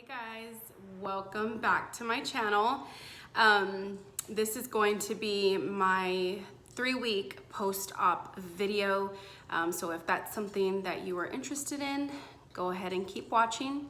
Hey guys, welcome back to my channel. This is going to be my 3-week post-op video. So if that's something that you are interested in, go ahead and keep watching.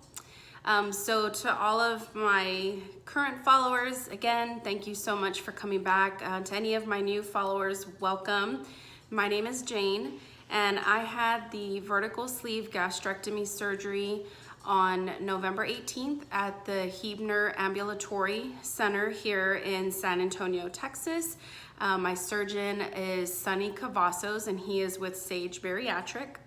So to all of my current followers, again, thank you so much for coming back. To any of my new followers, welcome. My name is Jane, and I had the vertical sleeve gastrectomy surgery on November 18th at the Hebner Ambulatory Center here in San Antonio, Texas. My surgeon is Sonny Cavazos, and he is with Sage Bariatric.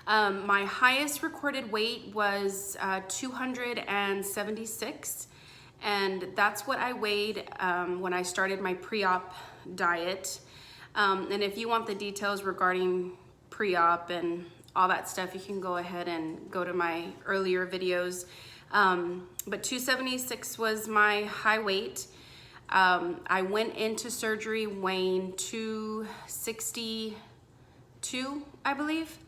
My highest recorded weight was 276, and that's what I weighed when I started my pre-op diet. And if you want the details regarding pre-op and all that stuff, you can go ahead and go to my earlier videos. But 276 was my high weight. I went into surgery weighing 262, I believe.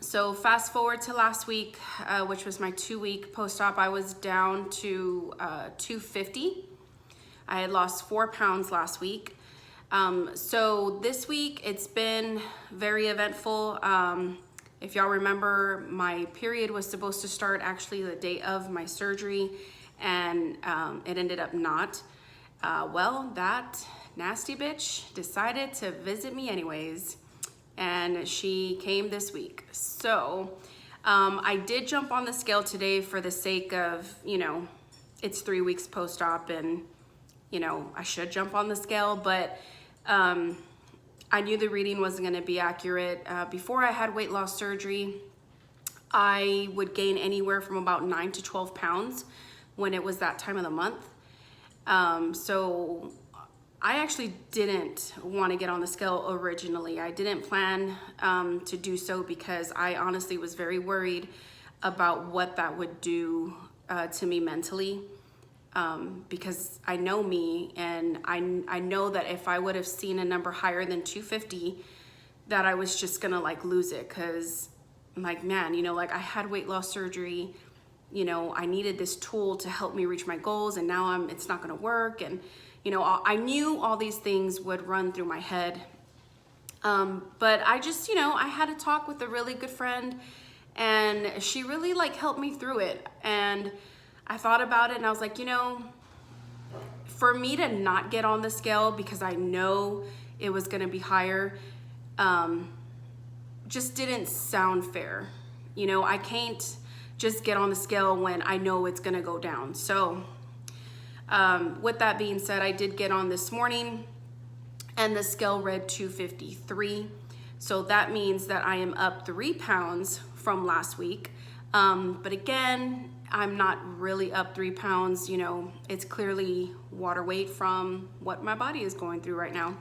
So fast forward to last week, which was my 2-week post-op, I was down to 250. I had lost 4 pounds last week. So this week it's been very eventful. If y'all remember, my period was supposed to start actually the day of my surgery, and it ended up not. Well, that nasty bitch decided to visit me anyways, and she came this week. So I did jump on the scale today for the sake of, you know, it's 3 weeks post-op, and you know, I should jump on the scale, but I knew the reading wasn't going to be accurate. Before I had weight loss surgery, I would gain anywhere from about 9 to 12 pounds when it was that time of the month. So I actually didn't want to get on the scale originally. I didn't plan to do so because I honestly was very worried about what that would do to me mentally. Because I know me, and I know that if I would have seen a number higher than 250, that I was just gonna like lose it, because I'm like, man, you know, like I had weight loss surgery, you know, I needed this tool to help me reach my goals, and now it's not gonna work. And you know, I knew all these things would run through my head, but I just, you know, I had a talk with a really good friend, and she really like helped me through it. And I thought about it, and I was like, you know, for me to not get on the scale because I know it was gonna be higher, just didn't sound fair. You know, I can't just get on the scale when I know it's gonna go down. So with that being said, I did get on this morning, and the scale read 253. So that means that I am up 3 pounds from last week. But again, I'm not really up 3 pounds. You know, it's clearly water weight from what my body is going through right now.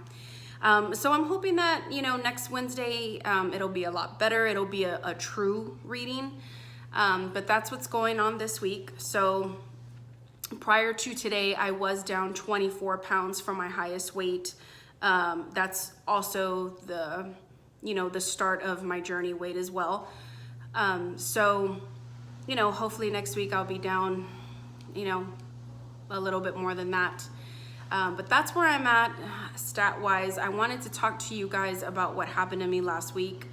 So I'm hoping that, you know, next Wednesday, it'll be a lot better. It'll be a true reading. But that's what's going on this week. So prior to today, I was down 24 pounds from my highest weight. That's also the, you know, the start of my journey weight as well. So, you know, hopefully next week I'll be down, you know, a little bit more than that. But that's where I'm at stat-wise. I wanted to talk to you guys about what happened to me last week.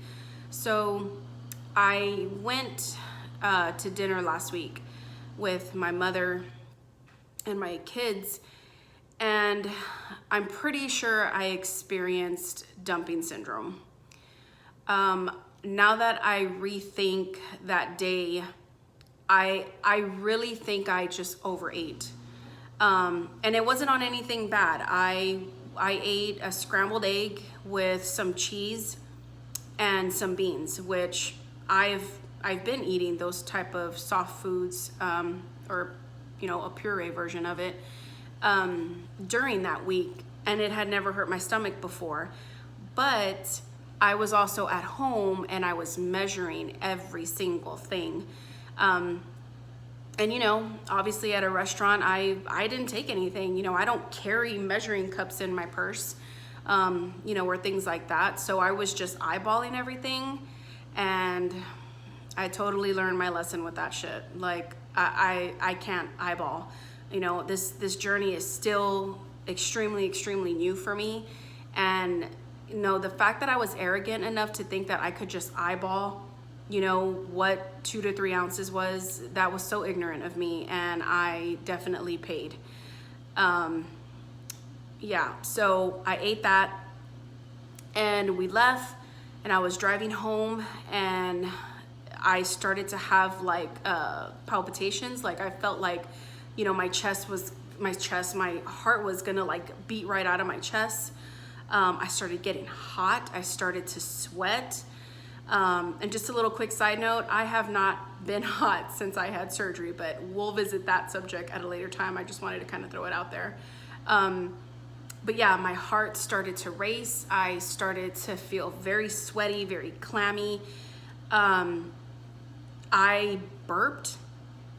So I went to dinner last week with my mother and my kids, and I'm pretty sure I experienced dumping syndrome. Now that I rethink that day, I really think I just overate. And it wasn't on anything bad. I ate a scrambled egg with some cheese and some beans, which I've been eating those type of soft foods, or you know, a puree version of it, during that week, and it had never hurt my stomach before. But I was also at home, and I was measuring every single thing. And you know, obviously at a restaurant, I didn't take anything. You know, I don't carry measuring cups in my purse, you know, or things like that. So I was just eyeballing everything, and I totally learned my lesson with that shit. Like I can't eyeball. You know, this journey is still extremely new for me. And you know, the fact that I was arrogant enough to think that I could just eyeball, you know, what 2 to 3 ounces was, that was so ignorant of me, and I definitely paid. Yeah, so I ate that and we left, and I was driving home, and I started to have like palpitations. Like I felt like, you know, my heart was gonna like beat right out of my chest. I started getting hot. I started to sweat. And just a little quick side note, I have not been hot since I had surgery, but we'll visit that subject at a later time. I just wanted to kind of throw it out there. But yeah, my heart started to race. I started to feel very sweaty, very clammy. I burped,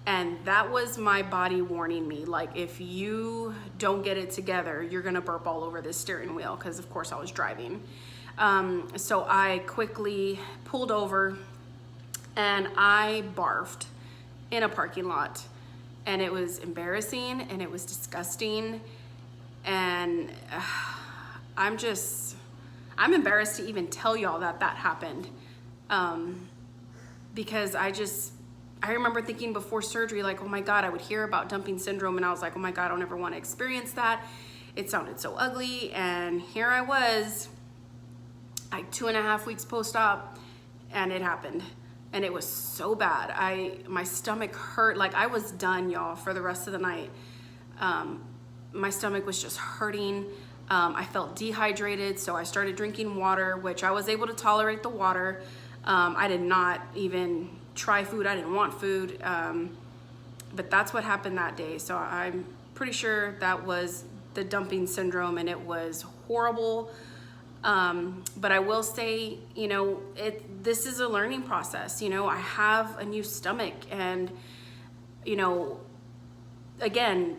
and that was my body warning me, like, if you don't get it together, you're gonna burp all over this steering wheel, because of course I was driving. So I quickly pulled over and I barfed in a parking lot, and it was embarrassing and it was disgusting. And I'm embarrassed to even tell y'all that happened. Because I remember thinking before surgery, like, oh my God, I would hear about dumping syndrome, and I was like, oh my God, I don't ever want to experience that. It sounded so ugly. And here I was, like 2.5 weeks post-op, and it happened. And it was so bad. My stomach hurt. Like, I was done, y'all, for the rest of the night. My stomach was just hurting. I felt dehydrated, so I started drinking water, which I was able to tolerate the water. I did not even try food. I didn't want food. But that's what happened that day. So I'm pretty sure that was the dumping syndrome, and it was horrible. But I will say, you know, this is a learning process. You know, I have a new stomach, and, you know, again,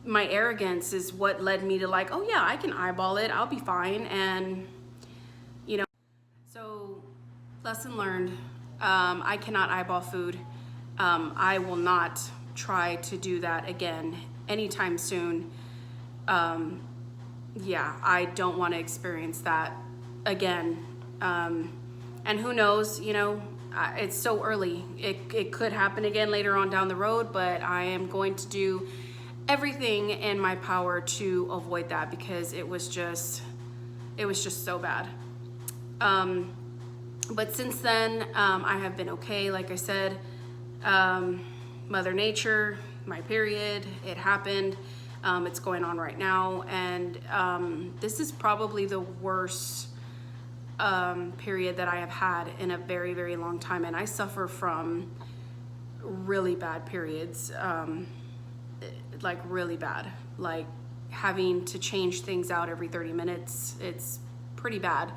my arrogance is what led me to, like, oh yeah, I can eyeball it, I'll be fine. And, you know, so lesson learned. I cannot eyeball food. I will not try to do that again anytime soon. Yeah, I don't want to experience that again. And who knows, you know, it's so early. It could happen again later on down the road, but I am going to do everything in my power to avoid that, because it was just so bad. But since then, I have been okay. Like I said, Mother Nature, my period, it happened. It's going on right now, and this is probably the worst period that I have had in a very long time, and I suffer from really bad periods, like really bad, like having to change things out every 30 minutes. It's pretty bad,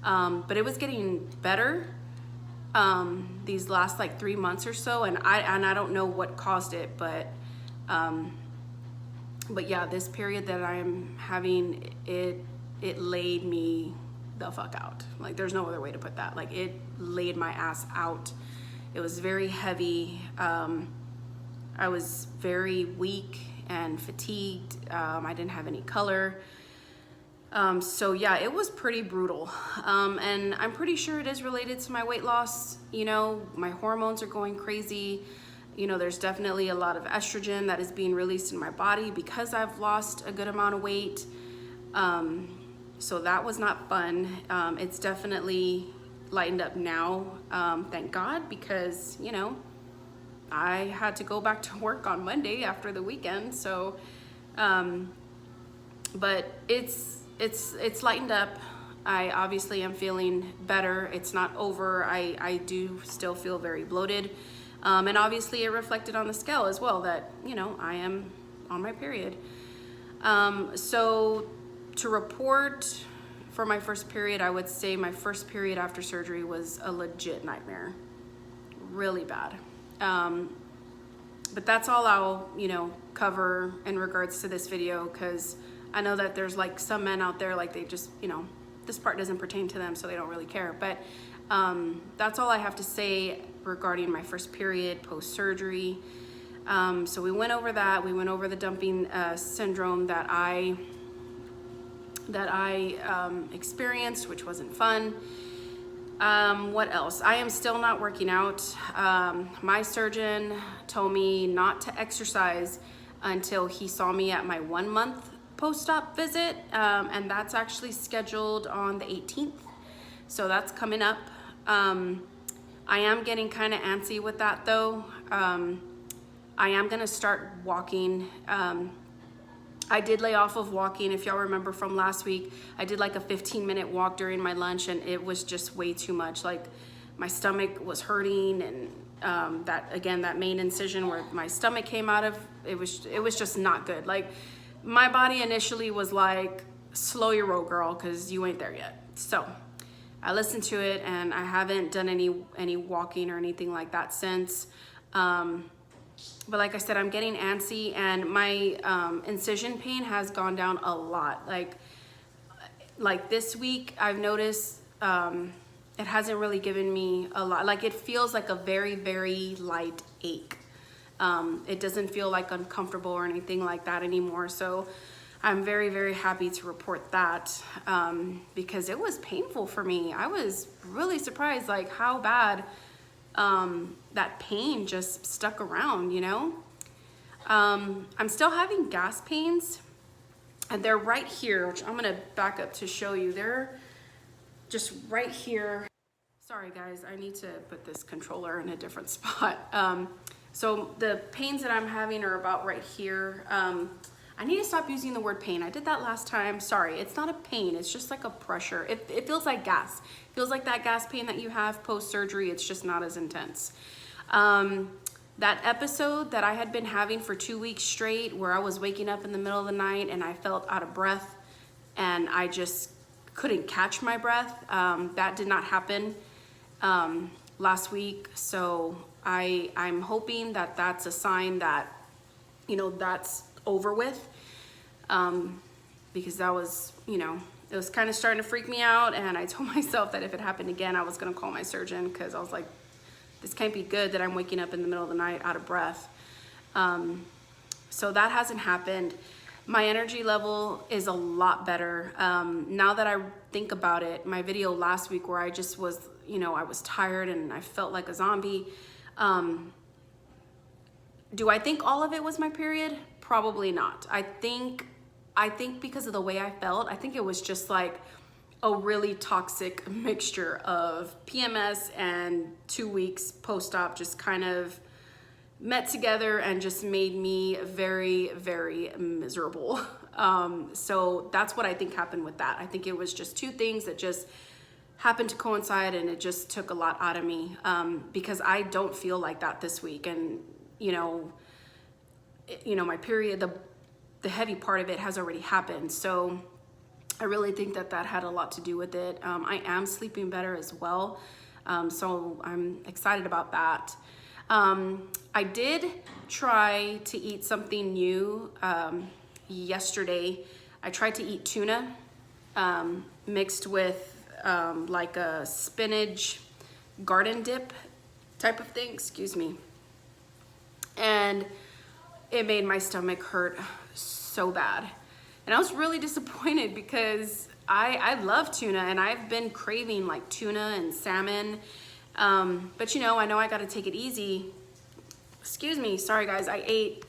but it was getting better these last like 3 months or so, and I don't know what caused it, but yeah, this period that I'm having, it laid me the fuck out. Like, there's no other way to put that. Like, it laid my ass out. It was very heavy. I was very weak and fatigued. I didn't have any color. So yeah, it was pretty brutal. And I'm pretty sure it is related to my weight loss. You know, my hormones are going crazy. You know, there's definitely a lot of estrogen that is being released in my body because I've lost a good amount of weight. So that was not fun. It's definitely lightened up now, thank God, because, you know, I had to go back to work on Monday after the weekend. So, but it's lightened up. I obviously am feeling better. It's not over. I do still feel very bloated. And obviously it reflected on the scale as well that, you know, I am on my period. So to report for my first period, I would say my first period after surgery was a legit nightmare. Really bad. But that's all I'll, you know, cover in regards to this video, because I know that there's like some men out there, like they just, you know, this part doesn't pertain to them, so they don't really care. But That's all I have to say regarding my first period post-surgery. So we went over that. We went over the dumping syndrome that I experienced, which wasn't fun. What else? I am still not working out. My surgeon told me not to exercise until he saw me at my 1 month post-op visit. And that's actually scheduled on the 18th. So that's coming up. I am getting kind of antsy with that though. I am gonna start walking. I did lay off of walking. If y'all remember from last week, I did like a 15-minute walk during my lunch, and it was just way too much. Like my stomach was hurting, and that main incision where my stomach came out of, it was just not good. Like my body initially was like, slow your roll, girl, because you ain't there yet. So I listened to it, and I haven't done any walking or anything like that since. But like I said, I'm getting antsy, and my incision pain has gone down a lot. Like this week, I've noticed it hasn't really given me a lot. Like it feels like a very, very light ache. It doesn't feel like uncomfortable or anything like that anymore. So I'm very, very happy to report that because it was painful for me. I was really surprised like how bad that pain just stuck around, you know? I'm still having gas pains, and they're right here, which I'm gonna back up to show you. They're just right here. Sorry guys, I need to put this controller in a different spot. So the pains that I'm having are about right here. I need to stop using the word pain. I did that last time. Sorry, it's not a pain. It's just like a pressure. It feels like gas. It feels like that gas pain that you have post-surgery. It's just not as intense. That episode that I had been having for 2 weeks straight, where I was waking up in the middle of the night and I felt out of breath and I just couldn't catch my breath. That did not happen last week. So I'm hoping that that's a sign that, you know, that's over with, because that was, you know, it was kind of starting to freak me out, and I told myself that if it happened again, I was gonna call my surgeon, because I was like, this can't be good that I'm waking up in the middle of the night out of breath. So that hasn't happened. My energy level is a lot better. Now that I think about it, my video last week where I just was, you know, I was tired and I felt like a zombie. Do I think all of it was my period? Probably not. I think because of the way I felt, I think it was just like a really toxic mixture of PMS and 2 weeks post-op just kind of met together and just made me very, very miserable. So that's what I think happened with that. I think it was just two things that just happened to coincide, and it just took a lot out of me, because I don't feel like that this week. And you know, my period, the heavy part of it has already happened. So I really think that that had a lot to do with it. I am sleeping better as well. So I'm excited about that. I did try to eat something new yesterday. I tried to eat tuna mixed with like a spinach garden dip type of thing, excuse me. And it made my stomach hurt so bad. And I was really disappointed because I love tuna, and I've been craving like tuna and salmon. But you know I gotta take it easy. Excuse me, sorry guys, I ate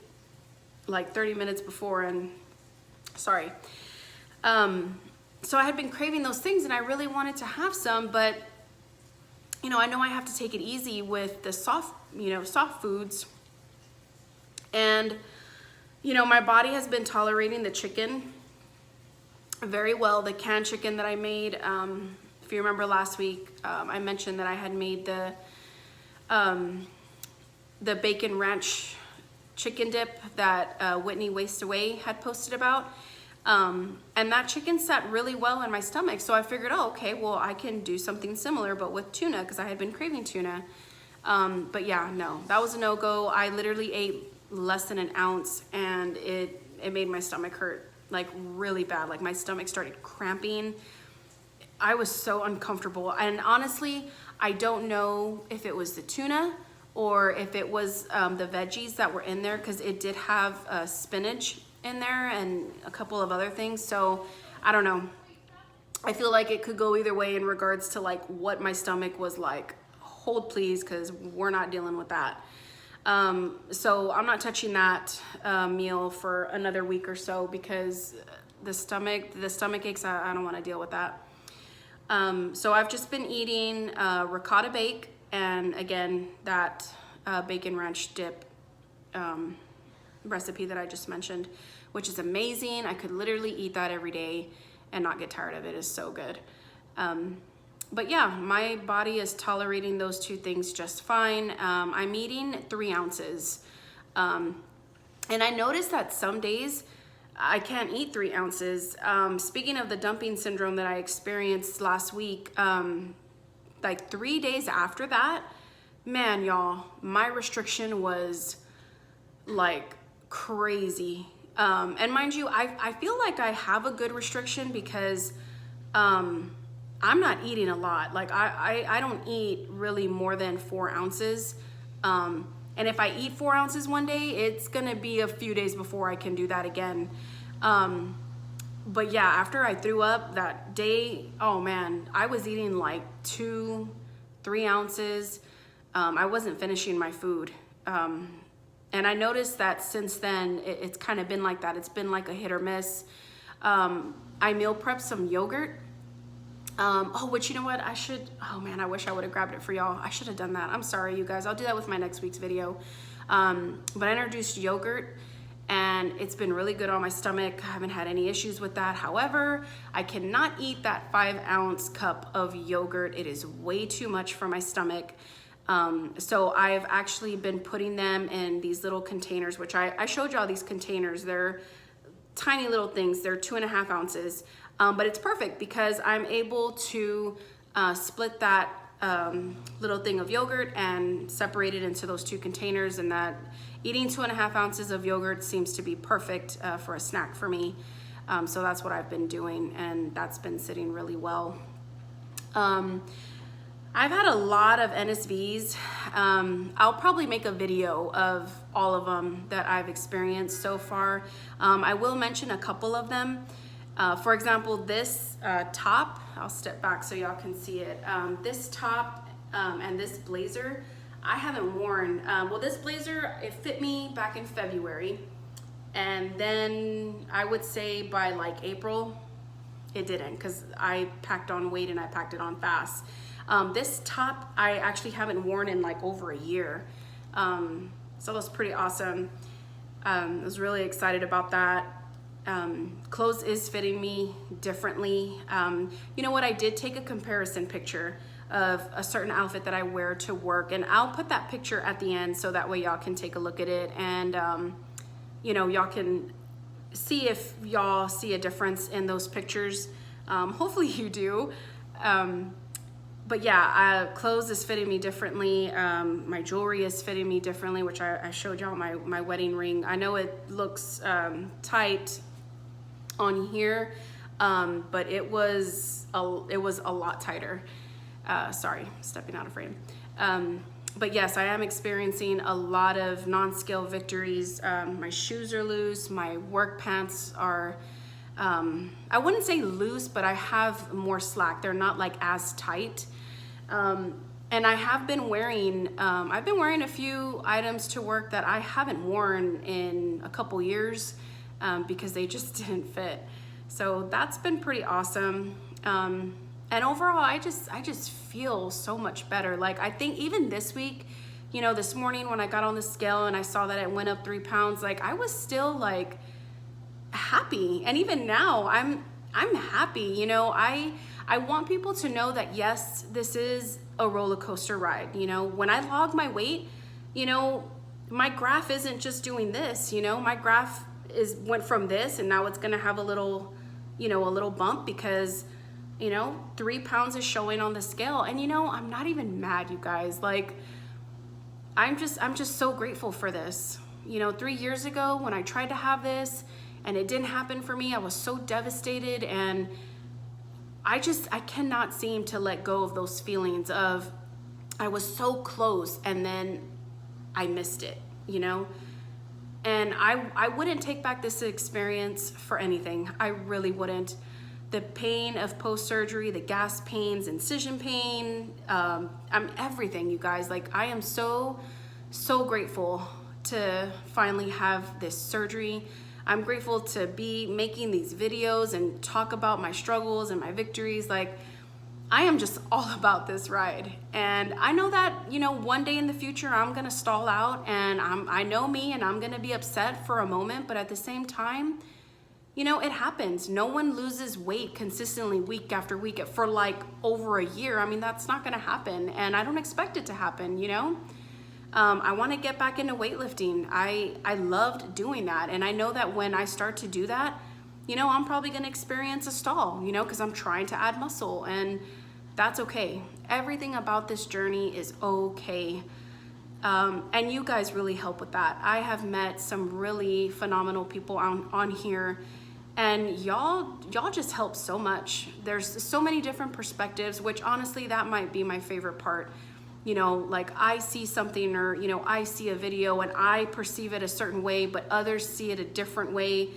like 30 minutes before, and sorry. So I had been craving those things, and I really wanted to have some, but you know I have to take it easy with the soft foods. And you know, my body has been tolerating the chicken very well. The canned chicken that I made, if you remember last week, I mentioned that I had made the bacon ranch chicken dip that Whitney Waste Away had posted about. And that chicken sat really well in my stomach. So I figured, oh, okay, well, I can do something similar, but with tuna, because I had been craving tuna. But yeah, no, that was a no-go. I literally ate less than an ounce, and it made my stomach hurt like really bad. Like my stomach started cramping. I was so uncomfortable, and honestly I don't know if it was the tuna or if it was the veggies that were in there, because it did have spinach in there and a couple of other things. So I don't know. I feel like it could go either way in regards to like what my stomach was like. Hold please, because we're not dealing with that. So I'm not touching that meal for another week or so, because the stomach aches, I don't want to deal with that. So I've just been eating ricotta bake, and again, that bacon ranch dip recipe that I just mentioned, which is amazing. I could literally eat that every day and not get tired of it. It's so good. But yeah, my body is tolerating those two things just fine. I'm eating 3 ounces. And I noticed that some days I can't eat 3 ounces. Speaking of the dumping syndrome that I experienced last week, like 3 days after that, man, y'all, my restriction was like crazy. And mind you, I feel like I have a good restriction because I'm not eating a lot. Like I don't eat really more than 4 ounces. And if I eat 4 ounces one day, it's gonna be a few days before I can do that again. But yeah, after I threw up that day, oh man, I was eating like 2-3 ounces. I wasn't finishing my food. And I noticed that since then, it's kind of been like that. It's been like a hit or miss. I meal prepped some yogurt. Which, you know what, oh man, I wish I would have grabbed it for y'all. I should have done that. I'm sorry, you guys. I'll do that with my next week's video. But I introduced yogurt, and it's been really good on my stomach. I haven't had any issues with that. However, I cannot eat that 5-ounce cup of yogurt. It is way too much for my stomach. So I've actually been putting them in these little containers, which I showed y'all these containers. They're tiny little things. They're 2.5 ounces. But it's perfect because I'm able to split that little thing of yogurt and separate it into those 2 containers, and that eating 2.5 ounces of yogurt seems to be perfect for a snack for me. So that's what I've been doing, and that's been sitting really well. I've had a lot of NSVs. I'll probably make a video of all of them that I've experienced so far. I will mention a couple of them. For example, this top, I'll step back so y'all can see it. This top and this blazer, I haven't worn. Well, this blazer, it fit me back in February. And then I would say by like April, it didn't, because I packed on weight and I packed it on fast. This top, I actually haven't worn in like over a year. So that's pretty awesome. I was really excited about that. Clothes is fitting me differently. You know what? I did take a comparison picture of a certain outfit that I wear to work, and I'll put that picture at the end so that way y'all can take a look at it, and you know, y'all can see if y'all see a difference in those pictures. Hopefully you do. But yeah, clothes is fitting me differently. My jewelry is fitting me differently, which I showed y'all my wedding ring. I know it looks tight on here, but it was a lot tighter. Sorry, stepping out of frame. But yes, I am experiencing a lot of non-scale victories. My shoes are loose. My work pants are, I wouldn't say loose, but I have more slack. They're not like as tight. And I have been wearing, I've been wearing a few items to work that I haven't worn in a couple years because they just didn't fit. So that's been pretty awesome. And overall, I just feel so much better. Like, I think even this week, you know, this morning when I got on the scale and I saw that it went up 3 pounds, like I was still like happy. And even now I'm happy. You know, I want people to know that yes, this is a roller coaster ride. You know, when I log my weight, you know, my graph isn't just doing this, you know, my graph went from this and now it's going to have a little, you know, a little bump because, you know, 3 pounds is showing on the scale. And, you know, I'm not even mad, you guys. Like, I'm just so grateful for this. You know, 3 years ago when I tried to have this and it didn't happen for me, I was so devastated, and I cannot seem to let go of those feelings of I was so close and then I missed it, you know? And I wouldn't take back this experience for anything. I really wouldn't. The pain of post-surgery, the gas pains, incision pain, everything, you guys. Like, I am so grateful to finally have this surgery. I'm grateful to be making these videos and talk about my struggles and my victories. Like, I am just all about this ride. And I know that, you know, one day in the future, I'm gonna stall out, and I know me, and I'm gonna be upset for a moment, but at the same time, you know, it happens. No one loses weight consistently week after week for like over a year. I mean, that's not gonna happen, and I don't expect it to happen, you know? I wanna get back into weightlifting. I loved doing that, and I know that when I start to do that, you know, I'm probably gonna experience a stall, you know, because I'm trying to add muscle, and that's okay. Everything about this journey is okay. And you guys really help with that. I have met some really phenomenal people on here, and y'all just help so much. There's so many different perspectives, which honestly, that might be my favorite part. You know, like, I see something, or, you know, I see a video and I perceive it a certain way, but others see it a different way.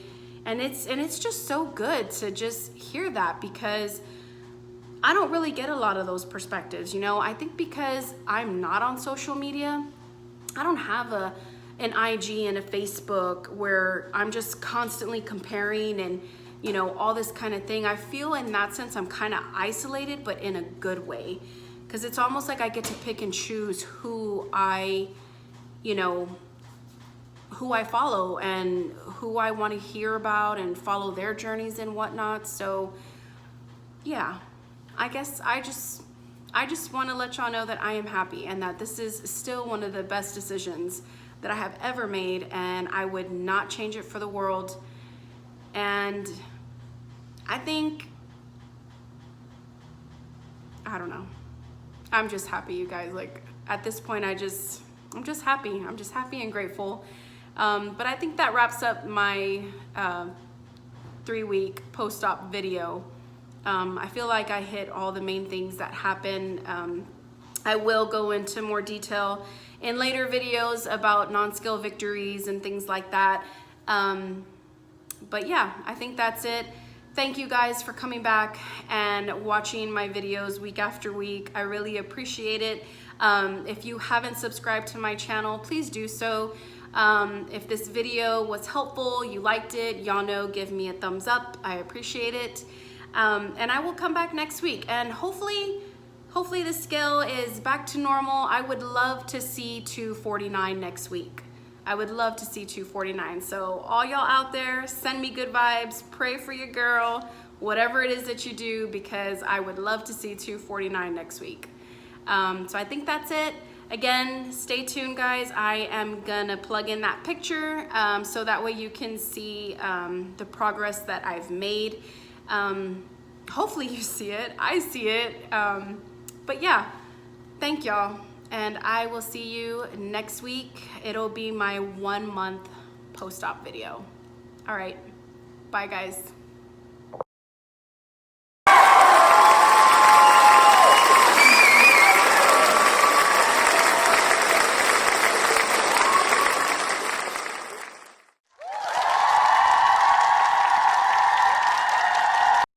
And it's just so good to just hear that, because I don't really get a lot of those perspectives, you know? I think because I'm not on social media, I don't have an IG and a Facebook where I'm just constantly comparing and, you know, all this kind of thing. I feel in that sense I'm kind of isolated, but in a good way, because it's almost like I get to pick and choose who I follow and who I want to hear about and follow their journeys and whatnot. So yeah, I guess I just want to let y'all know that I am happy, and that this is still one of the best decisions that I have ever made, and I would not change it for the world. And I think, I don't know, I'm just happy, you guys. Like, at this point, I'm just happy. I'm just happy and grateful. But I think that wraps up my 3-week post-op video. I feel like I hit all the main things that happen. I will go into more detail in later videos about non-scale victories and things like that. But yeah, I think that's it. Thank you guys for coming back and watching my videos week after week. I really appreciate it. If you haven't subscribed to my channel, please do so. If this video was helpful, you liked it, y'all know, give me a thumbs up. I appreciate it. And I will come back next week, and hopefully the scale is back to normal. I would love to see 249 next week. I would love to see 249. So all y'all out there, send me good vibes, pray for your girl, whatever it is that you do, because I would love to see 249 next week. So I think that's it. Again, stay tuned, guys. I am gonna plug in that picture so that way you can see the progress that I've made. Hopefully you see it. I see it. But yeah, thank y'all. And I will see you next week. It'll be my 1-month post-op video. All right, bye guys.